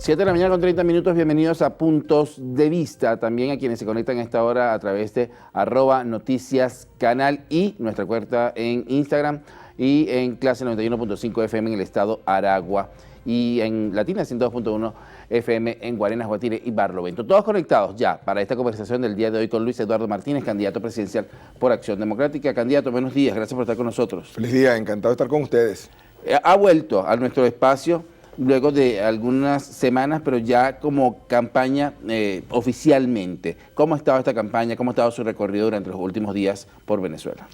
7 de la mañana con 30 minutos, bienvenidos a Puntos de Vista, también a quienes se conectan a esta hora a través de @noticiascanal y nuestra cuenta en Instagram y en Clase 91.5 FM en el estado Aragua y en Latina 102.1 FM en Guarenas, Guatire y Barlovento. Todos conectados ya para esta conversación del día de hoy con Luis Eduardo Martínez, candidato presidencial por Acción Democrática. Candidato, buenos días, gracias por estar con nosotros. Feliz día, encantado de estar con ustedes. Ha vuelto a nuestro espacio luego de algunas semanas, pero ya como campaña oficialmente. ¿Cómo ha estado esta campaña? ¿Cómo ha estado su recorrido durante los últimos días por Venezuela?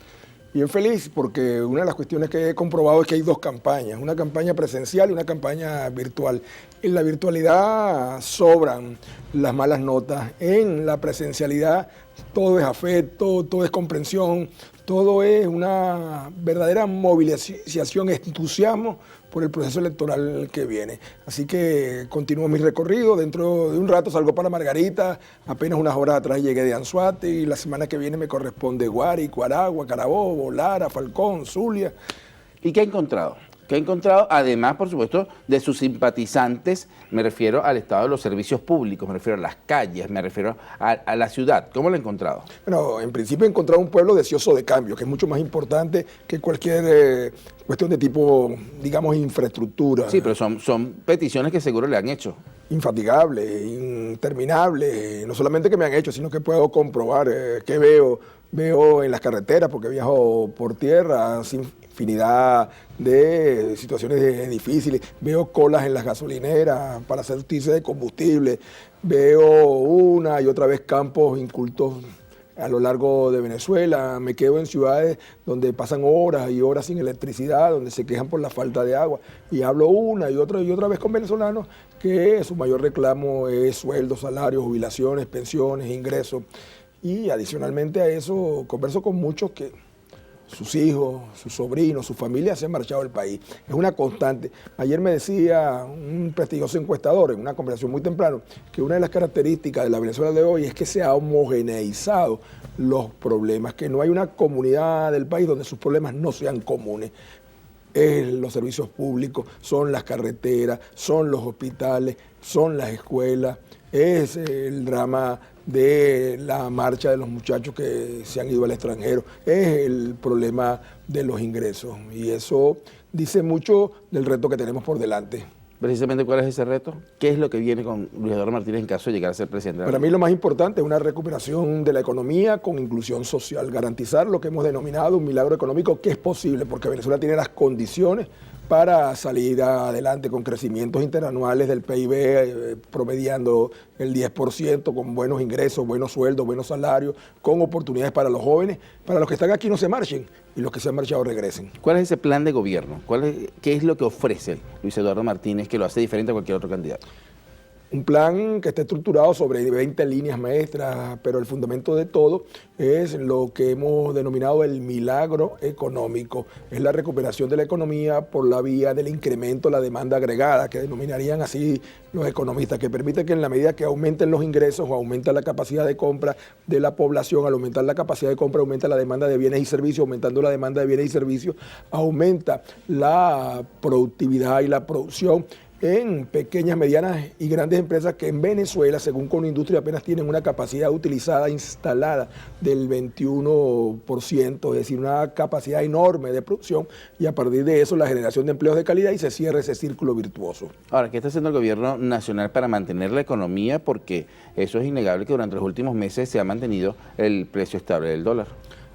Bien feliz porque una de las cuestiones que he comprobado es que hay dos campañas, una campaña presencial y una campaña virtual. En la virtualidad sobran las malas notas, en la presencialidad todo es afecto, todo es comprensión, todo es una verdadera movilización, entusiasmo por el proceso electoral que viene. Así que continúo mi recorrido, dentro de un rato salgo para Margarita, apenas unas horas atrás llegué de Anzoátegui y la semana que viene me corresponde Guárico, Aragua, Carabobo, Lara, Falcón, Zulia. ¿Y qué ha encontrado? ¿Qué ha encontrado? Además, por supuesto, de sus simpatizantes, me refiero al estado de los servicios públicos, me refiero a las calles, me refiero a la ciudad. ¿Cómo lo ha encontrado? Bueno, en principio he encontrado un pueblo deseoso de cambio, que es mucho más importante que cualquier cuestión de tipo, digamos, infraestructura. Sí, pero son peticiones que seguro le han hecho. Infatigables, interminables, no solamente que me han hecho, sino que puedo comprobar que veo en las carreteras, porque viajo por tierra, sin infinidad de situaciones difíciles, veo colas en las gasolineras para surtirse de combustible, veo una y otra vez campos incultos a lo largo de Venezuela, me quedo en ciudades donde pasan horas y horas sin electricidad, donde se quejan por la falta de agua, y hablo una y otra vez con venezolanos que su mayor reclamo es sueldos, salarios, jubilaciones, pensiones, ingresos, y adicionalmente a eso converso con muchos que sus hijos, sus sobrinos, su familia se han marchado del país. Es una constante. Ayer me decía un prestigioso encuestador en una conversación muy temprano que una de las características de la Venezuela de hoy es que se ha homogeneizado los problemas, que no hay una comunidad del país donde sus problemas no sean comunes. Es los servicios públicos, son las carreteras, son los hospitales, son las escuelas, es el drama de la marcha de los muchachos que se han ido al extranjero, es el problema de los ingresos, y eso dice mucho del reto que tenemos por delante. Precisamente, ¿cuál es ese reto? ¿Qué es lo que viene con Luis Eduardo Martínez en caso de llegar a ser presidente? Para mí lo más importante es una recuperación de la economía con inclusión social, garantizar lo que hemos denominado un milagro económico que es posible, porque Venezuela tiene las condiciones para salir adelante con crecimientos interanuales del PIB promediando el 10%, con buenos ingresos, buenos sueldos, buenos salarios, con oportunidades para los jóvenes, para los que están aquí no se marchen y los que se han marchado regresen. ¿Cuál es ese plan de gobierno? ¿Qué es lo que ofrece Luis Eduardo Martínez que lo hace diferente a cualquier otro candidato? Un plan que está estructurado sobre 20 líneas maestras, pero el fundamento de todo es lo que hemos denominado el milagro económico. Es la recuperación de la economía por la vía del incremento de la demanda agregada, que denominarían así los economistas, que permite que en la medida que aumenten los ingresos o aumenta la capacidad de compra de la población, al aumentar la capacidad de compra aumenta la demanda de bienes y servicios, aumentando la demanda de bienes y servicios, aumenta la productividad y la producción en pequeñas, medianas y grandes empresas que en Venezuela, según Conindustria, apenas tienen una capacidad utilizada, instalada del 21%, es decir, una capacidad enorme de producción, y a partir de eso la generación de empleos de calidad y se cierra ese círculo virtuoso. Ahora, ¿qué está haciendo el gobierno nacional para mantener la economía? Porque eso es innegable que durante los últimos meses se ha mantenido el precio estable del dólar.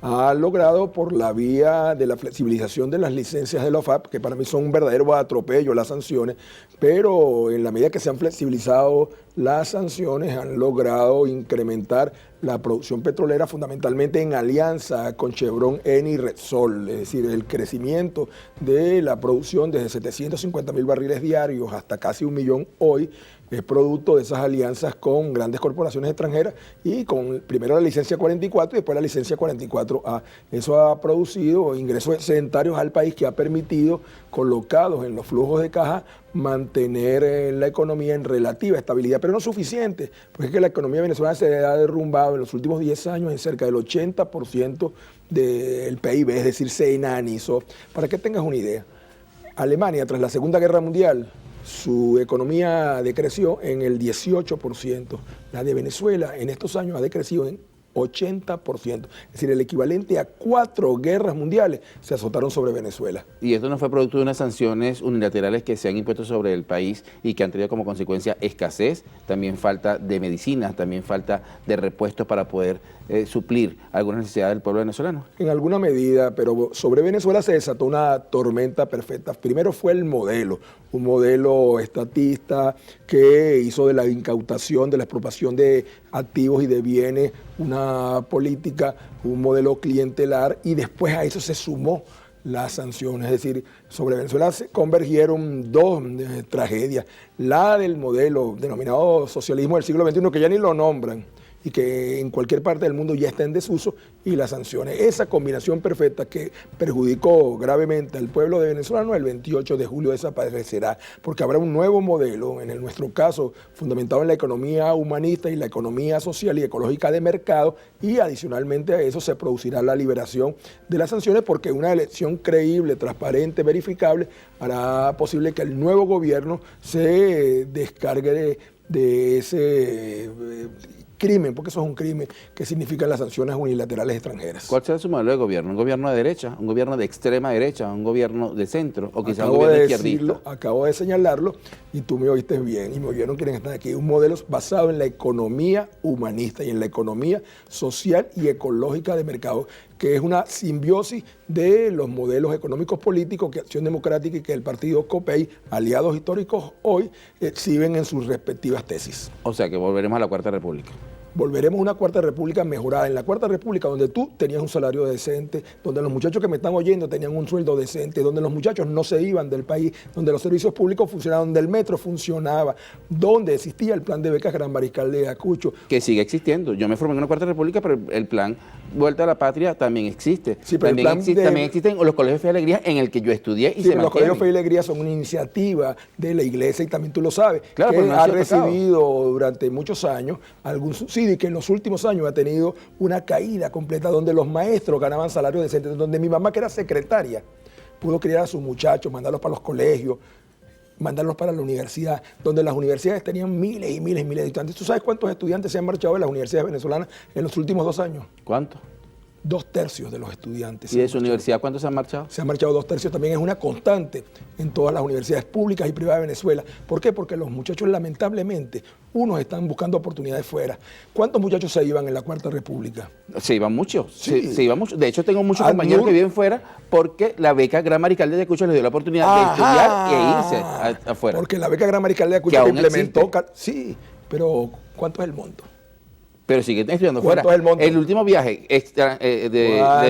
Ha logrado por la vía de la flexibilización de las licencias de la OFAP, que para mí son un verdadero atropello las sanciones, pero en la medida que se han flexibilizado las sanciones han logrado incrementar la producción petrolera fundamentalmente en alianza con Chevron, Eni y Repsol, es decir, el crecimiento de la producción desde 750.000 barriles diarios hasta casi 1 millón hoy es producto de esas alianzas con grandes corporaciones extranjeras y con primero la licencia 44 y después la licencia 44A. Eso ha producido ingresos excedentarios al país que ha permitido, colocados en los flujos de caja, mantener la economía en relativa estabilidad, pero no suficiente, porque es que la economía venezolana se ha derrumbado en los últimos 10 años en cerca del 80% del PIB, es decir, se enanizó. Para que tengas una idea, Alemania, tras la Segunda Guerra Mundial, su economía decreció en el 18%. La de Venezuela en estos años ha decrecido en 80%. Es decir, el equivalente a 4 guerras mundiales se azotaron sobre Venezuela. Y esto no fue producto de unas sanciones unilaterales que se han impuesto sobre el país y que han tenido como consecuencia escasez, también falta de medicinas, también falta de repuestos para poder suplir algunas necesidades del pueblo venezolano. En alguna medida, pero sobre Venezuela se desató una tormenta perfecta. Primero fue el modelo, un modelo estatista que hizo de la incautación, de la expropiación de activos y de bienes, una política, un modelo clientelar, y después a eso se sumó las sanciones. Es decir, sobre Venezuela se convergieron dos tragedias. La del modelo denominado socialismo del siglo XXI, que ya ni lo nombran, y que en cualquier parte del mundo ya está en desuso, y las sanciones. Esa combinación perfecta que perjudicó gravemente al pueblo de venezolano, el 28 de julio desaparecerá, porque habrá un nuevo modelo, en nuestro caso, fundamentado en la economía humanista y la economía social y ecológica de mercado, y adicionalmente a eso se producirá la liberación de las sanciones, porque una elección creíble, transparente, verificable, hará posible que el nuevo gobierno se descargue de ese crimen, porque eso es un crimen que significan las sanciones unilaterales extranjeras. ¿Cuál será su modelo de gobierno? ¿Un gobierno de derecha? ¿Un gobierno de extrema derecha? ¿Un gobierno de centro? ¿O quizás un gobierno izquierdista? Acabo de señalarlo y tú me oíste bien y me oyeron quienes están aquí. Un modelo basado en la economía humanista y en la economía social y ecológica de mercado, que es una simbiosis de los modelos económicos políticos que Acción Democrática y que el partido COPEI, aliados históricos hoy, exhiben en sus respectivas tesis. O sea que volveremos a la Cuarta República. Volveremos a una Cuarta República mejorada. En la Cuarta República, donde tú tenías un salario decente, donde los muchachos que me están oyendo tenían un sueldo decente, donde los muchachos no se iban del país, donde los servicios públicos funcionaban, donde el metro funcionaba, donde existía el plan de becas Gran Mariscal de Ayacucho. Que sigue existiendo. Yo me formé en una Cuarta República, pero el plan Vuelta a la Patria también existe. Sí, pero también existen los colegios Fe y Alegría en el que yo estudié y se los colegios Fe y Alegría son una iniciativa de la iglesia y también tú lo sabes, claro, que no ha recibido durante muchos años algún subsidio y que en los últimos años ha tenido una caída completa, donde los maestros ganaban salarios decentes, donde mi mamá, que era secretaria, pudo criar a sus muchachos, mandarlos para los colegios, mandarlos para la universidad, donde las universidades tenían miles y miles y miles de estudiantes. ¿Tú sabes cuántos estudiantes se han marchado de las universidades venezolanas en los últimos 2 años? ¿Cuánto? 2/3 de los estudiantes. ¿Y de su universidad cuántos se han marchado? Se han marchado 2/3, también es una constante en todas las universidades públicas y privadas de Venezuela. ¿Por qué? Porque los muchachos, lamentablemente, unos están buscando oportunidades fuera. ¿Cuántos muchachos se iban en la Cuarta República? Se iban muchos, sí. se iban muchos. De hecho, tengo muchos compañeros que viven fuera porque la beca Gran Mariscal de Ayacucho les dio la oportunidad de estudiar e irse afuera. Porque la beca Gran Mariscal de Ayacucho que implementó... Sí, pero ¿cuánto es el monto? Pero siguen estudiando fuera. ¿Cuánto es el monto? El último viaje de a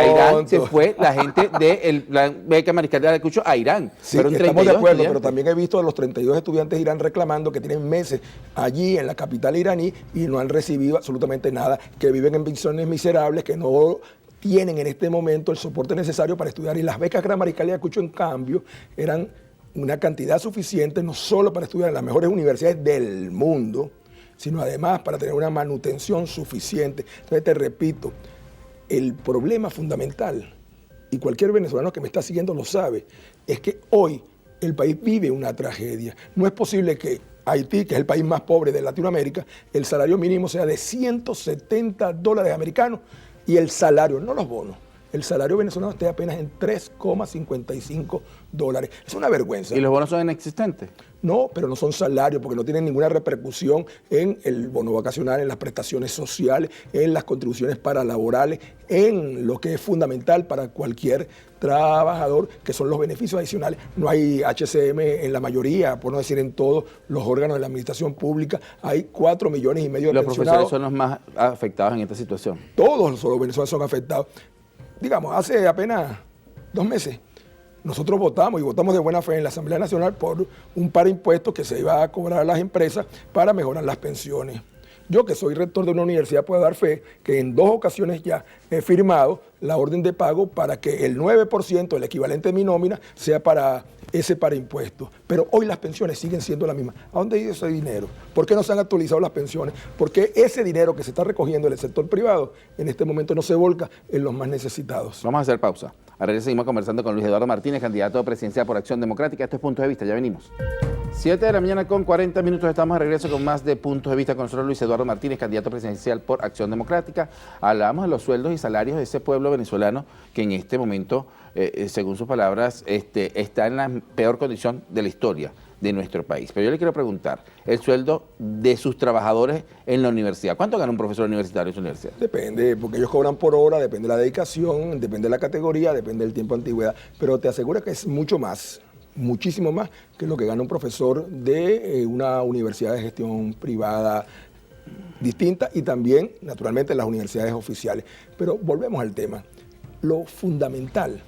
Irán se fue la gente de la beca Mariscal de Ayacucho a Irán. Sí, estamos de acuerdo, pero también he visto a los 32 estudiantes de Irán reclamando que tienen meses allí en la capital iraní y no han recibido absolutamente nada, que viven en pensiones miserables, que no tienen en este momento el soporte necesario para estudiar. Y las becas Gran Mariscal de Ayacucho, en cambio, eran una cantidad suficiente no solo para estudiar en las mejores universidades del mundo, sino además para tener una manutención suficiente. Entonces te repito, el problema fundamental, y cualquier venezolano que me está siguiendo lo sabe, es que hoy el país vive una tragedia. No es posible que Haití, que es el país más pobre de Latinoamérica, el salario mínimo sea de $170 americanos y el salario, no los bonos, el salario venezolano esté apenas en $3,55. Es una vergüenza. ¿Y los bonos son inexistentes? No, pero no son salarios porque no tienen ninguna repercusión en el bono vacacional, en las prestaciones sociales, en las contribuciones paralaborales, en lo que es fundamental para cualquier trabajador, que son los beneficios adicionales. No hay HCM en la mayoría, por no decir en todos los órganos de la administración pública. Hay 4,5 millones de pensionados. Los profesores son los más afectados en esta situación. Todos los venezolanos son afectados. Digamos, hace apenas 2 meses, nosotros votamos de buena fe en la Asamblea Nacional por un par de impuestos que se iba a cobrar a las empresas para mejorar las pensiones. Yo, que soy rector de una universidad, puedo dar fe que en 2 ocasiones ya he firmado la orden de pago para que el 9%, el equivalente de mi nómina, sea para impuestos. Pero hoy las pensiones siguen siendo las mismas. ¿A dónde ha ido ese dinero? ¿Por qué no se han actualizado las pensiones? ¿Por qué ese dinero que se está recogiendo en el sector privado en este momento no se volca en los más necesitados? Vamos a hacer pausa. A regreso seguimos conversando con Luis Eduardo Martínez, candidato presidencial por Acción Democrática. Esto es Puntos de Vista, ya venimos. 7 de la mañana con 40 minutos, estamos de regreso con más de Puntos de Vista con nosotros Luis Eduardo Martínez, candidato presidencial por Acción Democrática. Hablábamos de los sueldos y salarios de ese pueblo venezolano que en este momento, según sus palabras, está en la peor condición de la historia de nuestro país. Pero yo le quiero preguntar, el sueldo de sus trabajadores en la universidad, ¿cuánto gana un profesor universitario en su universidad? Depende, porque ellos cobran por hora, depende de la dedicación, depende de la categoría, depende del tiempo de antigüedad, pero te aseguro que es mucho más, muchísimo más que lo que gana un profesor de una universidad de gestión privada distinta y también, naturalmente, las universidades oficiales. Pero volvemos al tema. Lo fundamental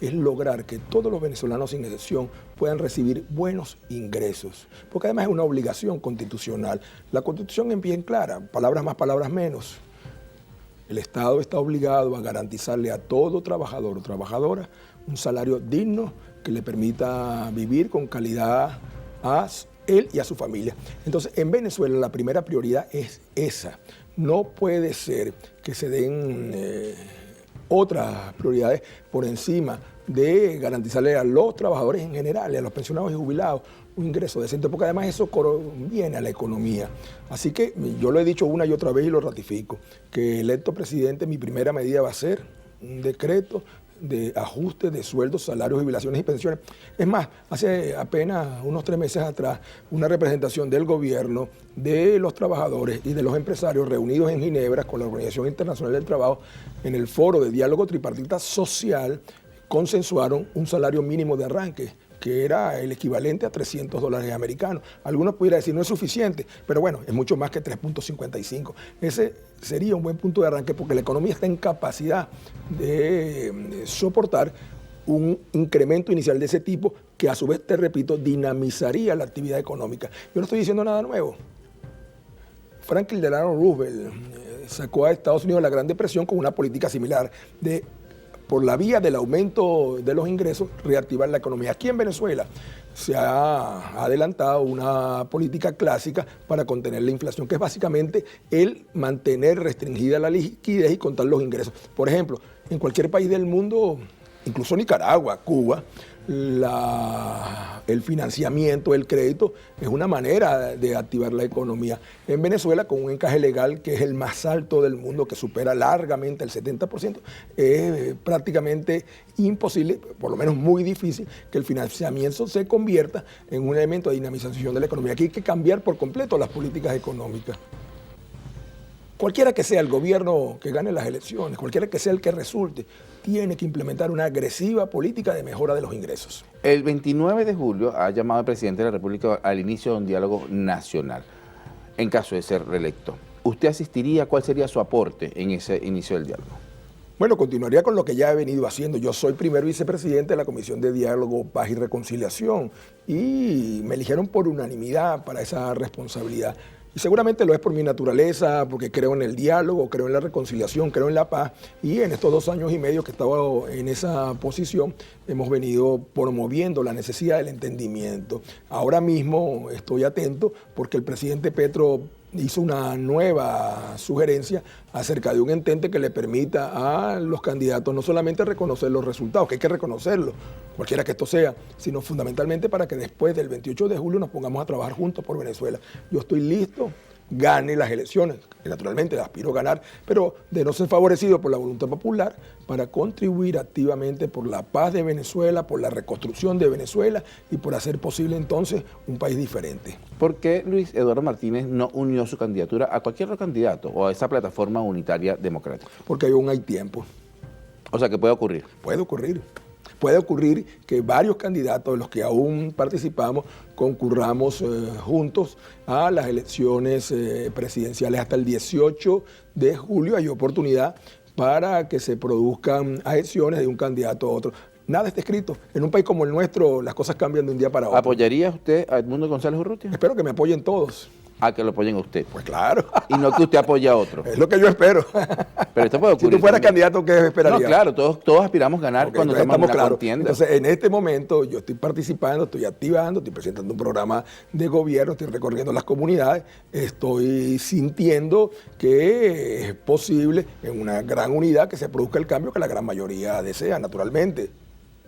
es lograr que todos los venezolanos sin excepción puedan recibir buenos ingresos, porque además es una obligación constitucional. La Constitución es bien clara, palabras más, palabras menos. El Estado está obligado a garantizarle a todo trabajador o trabajadora un salario digno que le permita vivir con calidad a él y a su familia. Entonces, en Venezuela la primera prioridad es esa. No puede ser que se den otras prioridades por encima de garantizarle a los trabajadores en general, a los pensionados y jubilados, un ingreso decente, porque además eso conviene a la economía. Así que yo lo he dicho una y otra vez y lo ratifico, que electo presidente mi primera medida va a ser un decreto de ajuste de sueldos, salarios, jubilaciones y pensiones. Es más, hace apenas unos 3 meses atrás, una representación del gobierno, de los trabajadores y de los empresarios reunidos en Ginebra con la Organización Internacional del Trabajo en el foro de diálogo tripartita social, consensuaron un salario mínimo de arranque, que era el equivalente a $300 americanos. Algunos pudieran decir no es suficiente, pero bueno, es mucho más que 3.55. Ese sería un buen punto de arranque porque la economía está en capacidad de soportar un incremento inicial de ese tipo que a su vez, te repito, dinamizaría la actividad económica. Yo no estoy diciendo nada nuevo. Franklin Delano Roosevelt sacó a Estados Unidos de la Gran Depresión con una política similar de, por la vía del aumento de los ingresos, reactivar la economía. Aquí en Venezuela se ha adelantado una política clásica para contener la inflación, que es básicamente el mantener restringida la liquidez y contar los ingresos. Por ejemplo, en cualquier país del mundo, incluso Nicaragua, Cuba, el financiamiento, el crédito, es una manera de activar la economía. En Venezuela, con un encaje legal que es el más alto del mundo, que supera largamente el 70%, es prácticamente imposible, por lo menos muy difícil, que el financiamiento se convierta en un elemento de dinamización de la economía. Aquí hay que cambiar por completo las políticas económicas. Cualquiera que sea el gobierno que gane las elecciones, cualquiera que sea el que resulte, tiene que implementar una agresiva política de mejora de los ingresos. El 29 de julio ha llamado al presidente de la República al inicio de un diálogo nacional, en caso de ser reelecto. ¿Usted asistiría? ¿Cuál sería su aporte en ese inicio del diálogo? Bueno, continuaría con lo que ya he venido haciendo. Yo soy primer vicepresidente de la Comisión de Diálogo, Paz y Reconciliación y me eligieron por unanimidad para esa responsabilidad. Y seguramente lo es por mi naturaleza, porque creo en el diálogo, creo en la reconciliación, creo en la paz. Y en estos 2 años y medio que he estado en esa posición, hemos venido promoviendo la necesidad del entendimiento. Ahora mismo estoy atento porque el presidente Petro hizo una nueva sugerencia acerca de un entente que le permita a los candidatos no solamente reconocer los resultados, que hay que reconocerlos, cualquiera que esto sea, sino fundamentalmente para que después del 28 de julio nos pongamos a trabajar juntos por Venezuela. Yo estoy listo, gane las elecciones, que naturalmente aspiro a ganar, pero de no ser favorecido por la voluntad popular, para contribuir activamente por la paz de Venezuela, por la reconstrucción de Venezuela y por hacer posible entonces un país diferente. ¿Por qué Luis Eduardo Martínez no unió su candidatura a cualquier otro candidato o a esa plataforma unitaria democrática? Porque aún hay tiempo. O sea, que puede ocurrir. Puede ocurrir. Puede ocurrir que varios candidatos de los que aún participamos concurramos juntos a las elecciones presidenciales. Hasta el 18 de julio hay oportunidad para que se produzcan adhesiones de un candidato a otro. Nada está escrito. En un país como el nuestro, las cosas cambian de un día para otro. ¿Apoyaría usted a Edmundo González Urrutia? Espero que me apoyen todos. a que lo apoyen a usted. Pues claro. Y no que usted apoye a otro. Es lo que yo espero. Pero esto puede ocurrir. Si tú fueras también. candidato, ¿qué esperarías? No, claro, todos aspiramos a ganar cuando estamos en una claros. contienda. Entonces, en este momento yo estoy participando, estoy activando, estoy presentando un programa de gobierno, estoy recorriendo las comunidades, estoy sintiendo que es posible en una gran unidad que se produzca el cambio que la gran mayoría desea, naturalmente.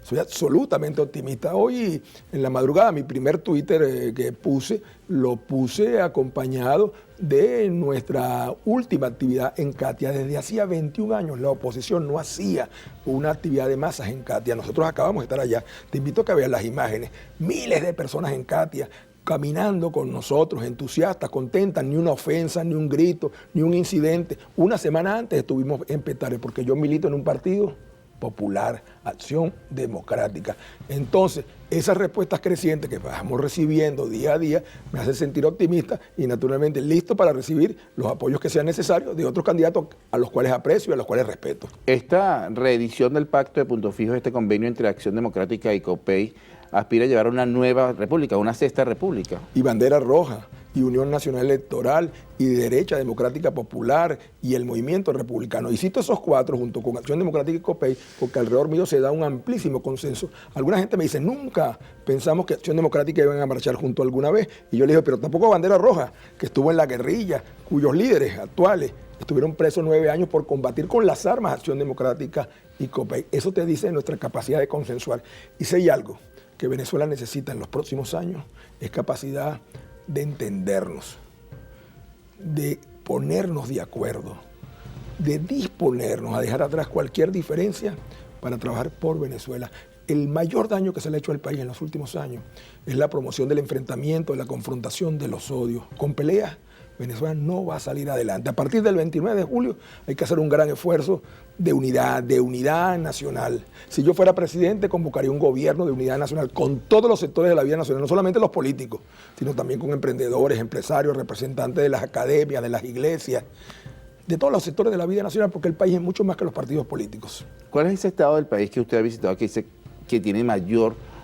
Soy absolutamente optimista. Hoy, en la madrugada, mi primer Twitter que puse, lo puse acompañado de nuestra última actividad en Catia. Desde hacía 21 años la oposición no hacía una actividad de masas en Catia. Nosotros acabamos de estar allá. Te invito a que veas las imágenes. Miles de personas en Catia caminando con nosotros, entusiastas, contentas, ni una ofensa, ni un grito, ni un incidente. Una semana antes estuvimos en Petare, porque yo milito en un partido popular, Acción Democrática. Entonces, esas respuestas crecientes que vamos recibiendo día a día me hacen sentir optimista y naturalmente listo para recibir los apoyos que sean necesarios de otros candidatos a los cuales aprecio y a los cuales respeto. Esta reedición del pacto de Punto Fijo, este convenio entre Acción Democrática y COPEI, aspira a llevar a una nueva república, una sexta república. Y bandera roja, y Unión Nacional Electoral, y Derecha Democrática Popular, y el Movimiento Republicano. Y cito esos cuatro junto con Acción Democrática y COPEI, porque alrededor mío se da un amplísimo consenso. Alguna gente me dice, nunca pensamos que Acción Democrática iban a marchar junto alguna vez. Y yo le dije, pero tampoco bandera roja, que estuvo en la guerrilla, cuyos líderes actuales estuvieron presos 9 años por combatir con las armas Acción Democrática y COPEI. Eso te dice nuestra capacidad de consensuar. Y si hay algo que Venezuela necesita en los próximos años, es capacidad de entendernos, de ponernos de acuerdo, de disponernos a dejar atrás cualquier diferencia para trabajar por Venezuela. El mayor daño que se le ha hecho al país en los últimos años es la promoción del enfrentamiento, de la confrontación, de los odios. Con peleas, Venezuela no va a salir adelante. A partir del 29 de julio hay que hacer un gran esfuerzo de unidad nacional. Si yo fuera presidente, convocaría un gobierno de unidad nacional con todos los sectores de la vida nacional, no solamente los políticos, sino también con emprendedores, empresarios, representantes de las academias, de las iglesias, de todos los sectores de la vida nacional, porque el país es mucho más que los partidos políticos. ¿Cuál es ese estado del país que usted ha visitado que dice que tiene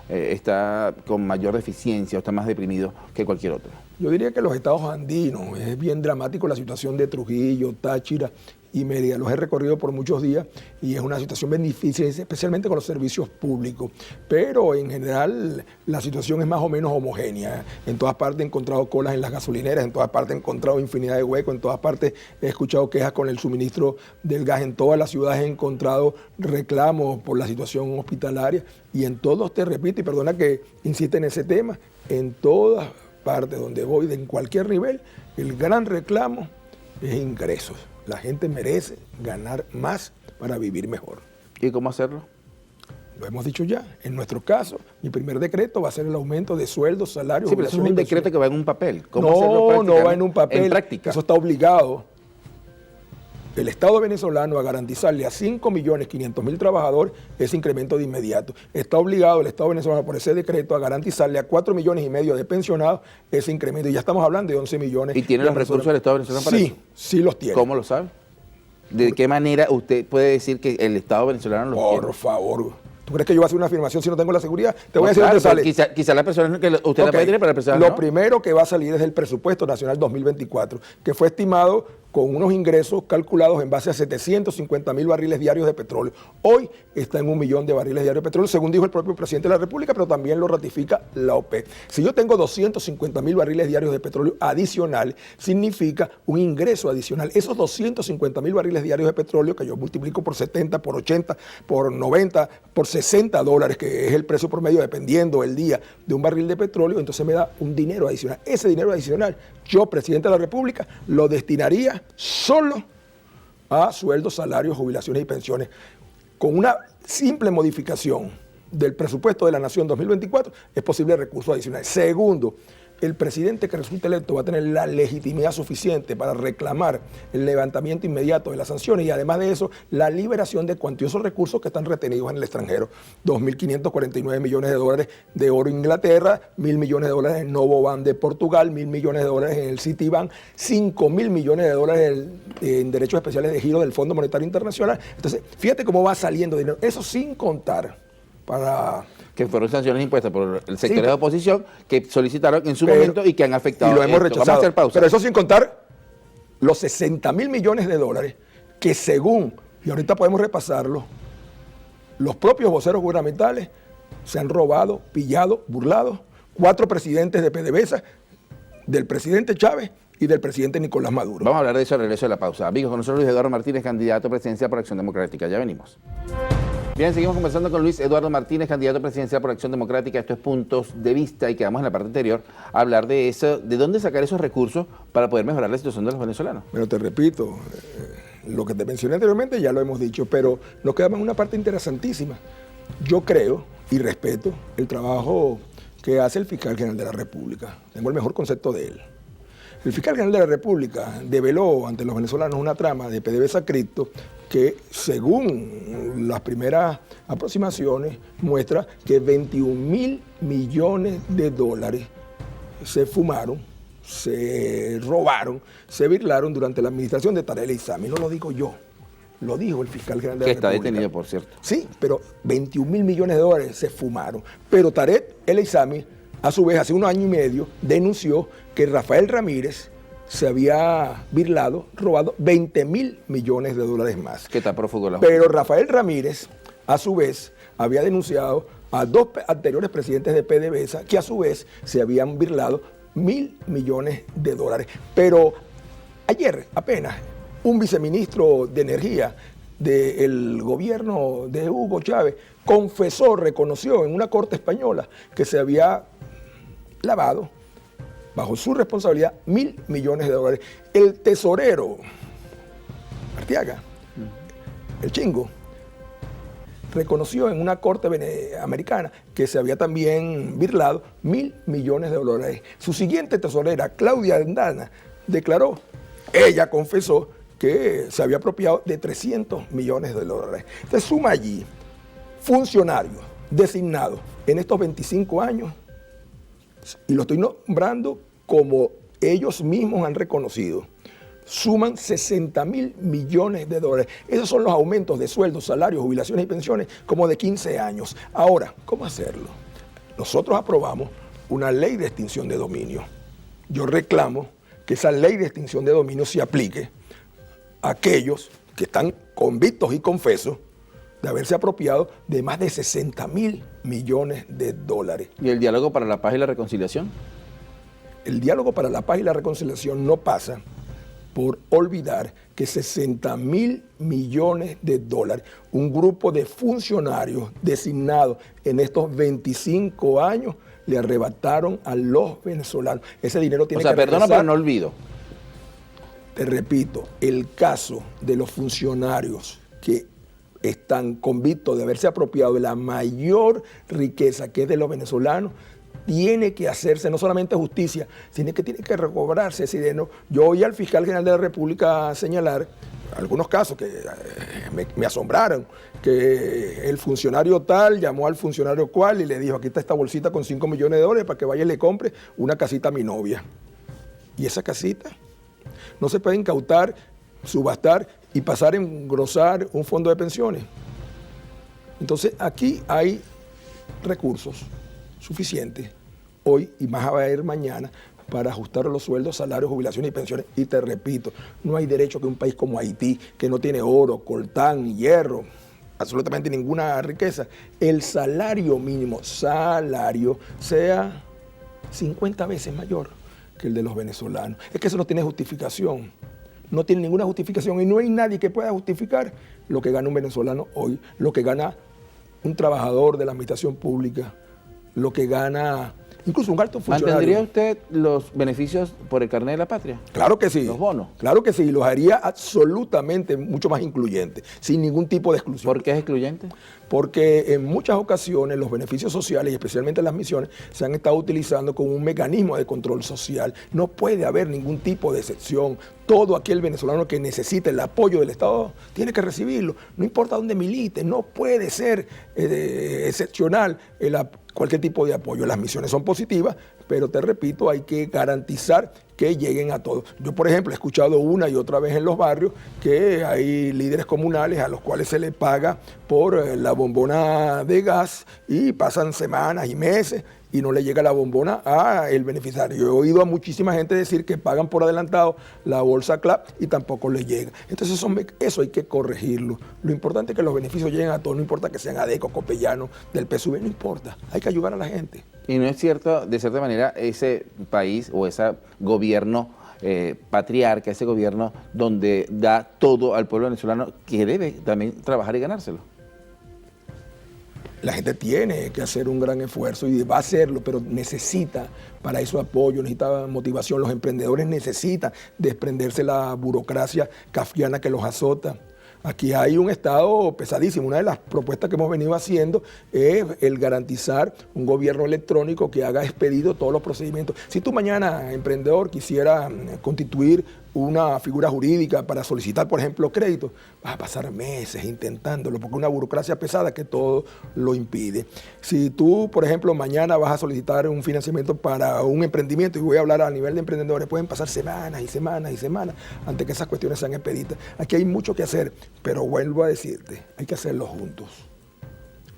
está con mayor deficiencia o está más deprimido que cualquier otro? Yo diría que los estados andinos, es bien dramático la situación de Trujillo, Táchira y Mérida. Los he recorrido por muchos días y es una situación bien difícil, especialmente con los servicios públicos. Pero en general la situación es más o menos homogénea. En todas partes he encontrado colas en las gasolineras, en todas partes he encontrado infinidad de huecos, en todas partes he escuchado quejas con el suministro del gas. En todas las ciudades he encontrado reclamos por la situación hospitalaria y en todos, te repito, y perdona que insiste en ese tema, en todas partes donde voy, en cualquier nivel, el gran reclamo es ingresos. La gente merece ganar más para vivir mejor. ¿Y cómo hacerlo? Lo hemos dicho ya. En nuestro caso, mi primer decreto va a ser el aumento de sueldos, salarios. Sí, pero eso es un decreto que va en un papel. ¿Cómo hacerlo no va en un papel. En práctica. Eso está obligado el Estado venezolano a garantizarle a 5.500.000 trabajadores ese incremento de inmediato. Está obligado el Estado venezolano por ese decreto a garantizarle a 4,5 millones de pensionados ese incremento. Y ya estamos hablando de 11 millones. ¿Y tiene los recursos del Estado venezolano para eso? Sí, sí los tiene. ¿Cómo lo sabe? ¿De qué manera usted puede decir que el Estado venezolano los tiene? Por favor. ¿Tú crees que yo voy a hacer una afirmación si no tengo la seguridad? Te voy a decir claro, dónde sale. Quizá la persona que usted la puede tener, pero la persona Lo no. primero que va a salir es el presupuesto nacional 2024, que fue estimado con unos ingresos calculados en base a 750.000 barriles diarios de petróleo. Hoy está en 1 millón de barriles diarios de petróleo, según dijo el propio presidente de la República, pero también lo ratifica la OPEP. Si yo tengo 250.000 barriles diarios de petróleo adicional, significa un ingreso adicional. Esos 250.000 barriles diarios de petróleo, que yo multiplico por 70, por 80, por 90, por 60 dólares, que es el precio promedio dependiendo el día de un barril de petróleo, entonces me da un dinero adicional. Ese dinero adicional, yo, presidente de la República, lo destinaría solo a sueldos, salarios, jubilaciones y pensiones. Con una simple modificación del presupuesto de la Nación 2024 es posible recursos adicionales. Segundo, el presidente que resulte electo va a tener la legitimidad suficiente para reclamar el levantamiento inmediato de las sanciones y además de eso, la liberación de cuantiosos recursos que están retenidos en el extranjero. 2.549 millones de dólares de oro en Inglaterra, 1.000 millones de dólares en Novoban de Portugal, 1.000 millones de dólares en el Citibank, 5.000 millones de dólares en derechos especiales de giro del Fondo Monetario Internacional. Entonces, fíjate cómo va saliendo dinero. Eso sin contar, para... Que fueron sanciones impuestas por el sector Sí, de oposición que solicitaron en su pero- momento y que han afectado. Y lo hemos esto. rechazado. Vamos a hacer pausa. Pero eso sin contar los 60.000 millones de dólares que según, y ahorita podemos repasarlo, los propios voceros gubernamentales se han robado, pillado, burlado. 4 presidentes de PDVSA, del presidente Chávez y del presidente Nicolás Maduro. Vamos a hablar de eso al regreso de la pausa. Amigos, con nosotros Luis Eduardo Martínez, candidato presidencial por Acción Democrática. Ya venimos. Bien, seguimos conversando con Luis Eduardo Martínez, candidato presidencial por Acción Democrática. Esto es Puntos de Vista y quedamos en la parte anterior a hablar de eso, de dónde sacar esos recursos para poder mejorar la situación de los venezolanos. Pero te repito, lo que te mencioné anteriormente ya lo hemos dicho, pero nos quedamos en una parte interesantísima. Yo creo y respeto el trabajo que hace el fiscal general de la República. Tengo el mejor concepto de él. El fiscal general de la República develó ante los venezolanos una trama de PDVSA Cripto que, según las primeras aproximaciones, muestra que 21.000 millones de dólares se fumaron, se robaron, se birlaron durante la administración de Tarek El Aissami. No lo digo yo, lo dijo el fiscal general de Que la está República. detenido, por cierto. Sí, pero 21.000 millones de dólares se fumaron. Pero Tarek El Aissami, a su vez, hace 1 año y medio, denunció que Rafael Ramírez se había birlado, robado 20.000 millones de dólares más. Que está prófugo de la Pero Rafael Ramírez, a su vez, había denunciado a 2 anteriores presidentes de PDVSA que a su vez se habían birlado 1.000 millones de dólares. Pero ayer apenas un viceministro de Energía del gobierno de Hugo Chávez confesó, reconoció en una corte española que se había lavado bajo su responsabilidad 1.000 millones de dólares. El tesorero Arteaga, el Chingo, reconoció en una corte americana que se había también birlado 1.000 millones de dólares. Su siguiente tesorera, Claudia Aldana, declaró, ella confesó que se había apropiado de 300 millones de dólares. Entonces suma allí funcionarios designados en estos 25 años, y lo estoy nombrando como ellos mismos han reconocido, suman 60.000 millones de dólares. Esos son los aumentos de sueldos, salarios, jubilaciones y pensiones como de 15 años. Ahora, ¿cómo hacerlo? Nosotros aprobamos una ley de extinción de dominio. Yo reclamo que esa ley de extinción de dominio se aplique a aquellos que están convictos y confesos de haberse apropiado de más de 60.000 millones de dólares. ¿Y el diálogo para la paz y la reconciliación? El diálogo para la paz y la reconciliación no pasa por olvidar que 60.000 millones de dólares, un grupo de funcionarios designados en estos 25 años, le arrebataron a los venezolanos. Ese dinero tiene que perdona, regresar. pero no olvido. Te repito, el caso de los funcionarios que están convictos de haberse apropiado de la mayor riqueza que es de los venezolanos, tiene que hacerse no solamente justicia, sino que tiene que recobrarse ese dinero. Yo oí al fiscal general de la República señalar algunos casos que me asombraron, que el funcionario tal llamó al funcionario cual y le dijo, aquí está esta bolsita con 5 millones de dólares para que vaya y le compre una casita a mi novia. Y esa casita no se puede incautar, subastar y pasar a engrosar un fondo de pensiones. Entonces aquí hay recursos suficientes hoy y más va a haber mañana para ajustar los sueldos, salarios, jubilaciones y pensiones. Y te repito, no hay derecho que un país como Haití, que no tiene oro, coltán, hierro, absolutamente ninguna riqueza, el salario mínimo, sea 50 veces mayor que el de los venezolanos. Es que eso no tiene justificación. No tiene ninguna justificación y no hay nadie que pueda justificar lo que gana un venezolano hoy, lo que gana un trabajador de la administración pública, lo que gana incluso un alto funcionario. ¿Mantendría usted los beneficios por el carnet de la patria? Claro que sí. ¿Los bonos? Claro que sí, los haría absolutamente mucho más incluyentes, sin ningún tipo de exclusión. ¿Por qué es excluyente? Porque en muchas ocasiones los beneficios sociales y especialmente las misiones se han estado utilizando como un mecanismo de control social. No puede haber ningún tipo de excepción. Todo aquel venezolano que necesite el apoyo del Estado tiene que recibirlo. No importa dónde milite, no puede ser excepcional cualquier tipo de apoyo. Las misiones son positivas, pero te repito, hay que garantizar que lleguen a todos. Yo, por ejemplo, he escuchado una y otra vez en los barrios que hay líderes comunales a los cuales se les paga por la bombona de gas y pasan semanas y meses y no le llega la bombona al beneficiario. Yo he oído a muchísima gente decir que pagan por adelantado la bolsa CLAP y tampoco le llega. Entonces eso hay que corregirlo. Lo importante es que los beneficios lleguen a todos, no importa que sean ADECO, Copellano, del PSUV, no importa. Hay que ayudar a la gente. Y no es cierto, de cierta manera, ese país o ese gobierno patriarca, ese gobierno donde da todo al pueblo venezolano, que debe también trabajar y ganárselo. La gente tiene que hacer un gran esfuerzo y va a hacerlo, pero necesita para eso apoyo, necesita motivación. Los emprendedores necesitan desprenderse de la burocracia kafkiana que los azota. Aquí hay un Estado pesadísimo. Una de las propuestas que hemos venido haciendo es el garantizar un gobierno electrónico que haga expedito todos los procedimientos. Si tú mañana, emprendedor, quisiera constituir una figura jurídica para solicitar, por ejemplo, crédito, vas a pasar meses intentándolo porque una burocracia pesada que todo lo impide. Si tú, por ejemplo, mañana vas a solicitar un financiamiento para un emprendimiento, y voy a hablar a nivel de emprendedores, pueden pasar semanas y semanas y semanas antes que esas cuestiones sean expeditas. Aquí hay mucho que hacer, pero vuelvo a decirte, hay que hacerlo juntos.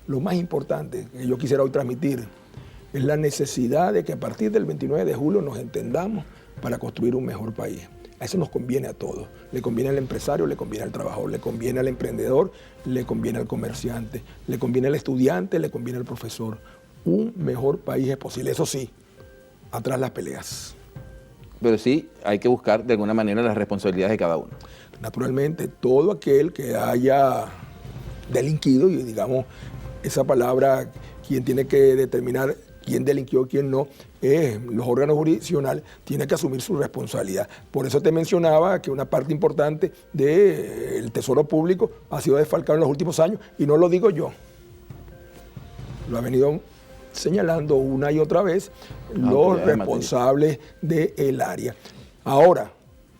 Lo más importante que yo quisiera hoy transmitir es la necesidad de que a partir del 29 de julio nos entendamos para construir un mejor país. A eso nos conviene a todos. Le conviene al empresario, le conviene al trabajador, le conviene al emprendedor, le conviene al comerciante, le conviene al estudiante, le conviene al profesor. Un mejor país es posible. Eso sí, atrás las peleas. Pero sí hay que buscar de alguna manera las responsabilidades de cada uno. Naturalmente, todo aquel que haya delinquido, y digamos esa palabra, quien tiene que determinar quién delinquió, quién no, los órganos jurisdiccionales tienen que asumir su responsabilidad. Por eso te mencionaba que una parte importante del Tesoro Público ha sido desfalcado en los últimos años, y no lo digo yo, lo ha venido señalando una y otra vez los responsables del área. Ahora,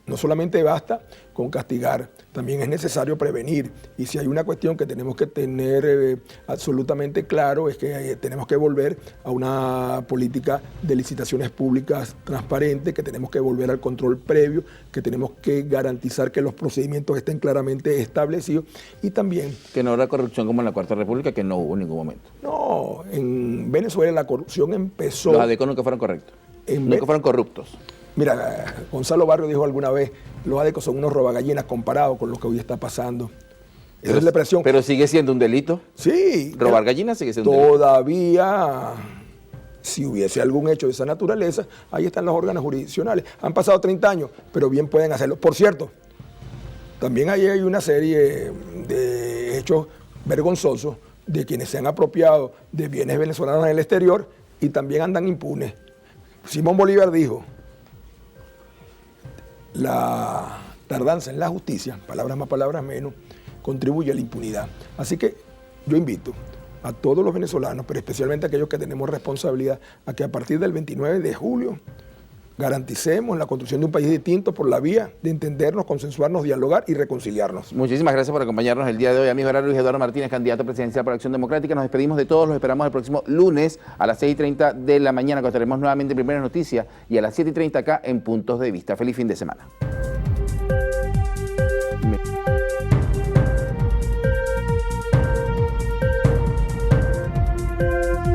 no solamente basta con castigar, también es necesario prevenir. Y si hay una cuestión que tenemos que tener absolutamente claro, es que tenemos que volver a una política de licitaciones públicas transparente, que tenemos que volver al control previo, que tenemos que garantizar que los procedimientos estén claramente establecidos y también... Que no habrá corrupción como en la Cuarta República, que no hubo en ningún momento. No, en Venezuela la corrupción empezó... Los ADECO nunca fueron correctos, nunca fueron corruptos. Mira, Gonzalo Barrio dijo alguna vez, los ADECO son unos robagallinas comparados con lo que hoy está pasando. Esa es la presión. Pero sigue siendo un delito. Sí. Robar gallinas sigue siendo un delito. Todavía, si hubiese algún hecho de esa naturaleza, ahí están los órganos jurisdiccionales. Han pasado 30 años, pero bien pueden hacerlo. Por cierto, también ahí hay una serie de hechos vergonzosos de quienes se han apropiado de bienes venezolanos en el exterior y también andan impunes. Simón Bolívar dijo: la tardanza en la justicia, palabras más, palabras menos, contribuye a la impunidad. Así que yo invito a todos los venezolanos, pero especialmente a aquellos que tenemos responsabilidad, a que a partir del 29 de julio garanticemos la construcción de un país distinto por la vía de entendernos, consensuarnos, dialogar y reconciliarnos. Muchísimas gracias por acompañarnos el día de hoy. Amigo, era Luis Eduardo Martínez, candidato presidencial por Acción Democrática. Nos despedimos de todos, los esperamos el próximo lunes a las 6:30 de la mañana, cuando estaremos nuevamente en Primeras Noticias, y a las 7:30 acá en Puntos de Vista. Feliz fin de semana.